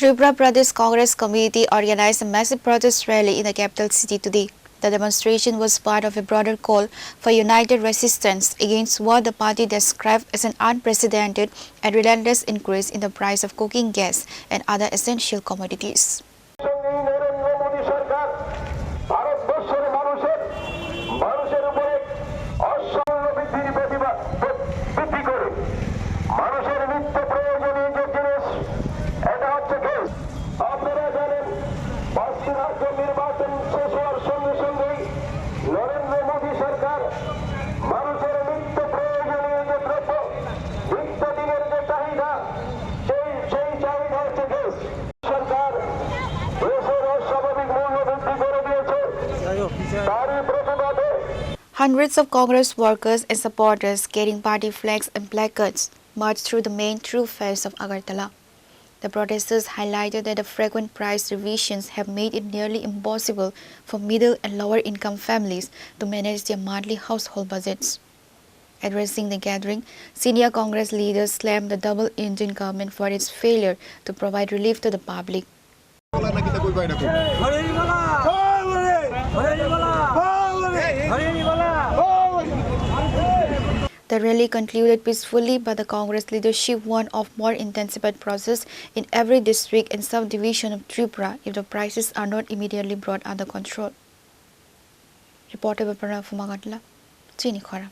Tripura Pradesh Congress Committee organized a massive protest rally in the capital city today. The demonstration was part of a broader call for united resistance against what the party described as an unprecedented and relentless increase in the price of cooking gas and other essential commodities. Hundreds of Congress workers and supporters carrying party flags and placards marched through the main thoroughfares of Agartala. The protesters highlighted that the frequent price revisions have made it nearly impossible for middle and lower income families to manage their monthly household budgets. Addressing the gathering, senior Congress leaders slammed the double-engine government for its failure to provide relief to the public. The rally concluded peacefully, but the Congress leadership warned of more intensified process in every district and subdivision of Tripura if the prices are not immediately brought under control. Reported by Khorang from Chini, Khorang.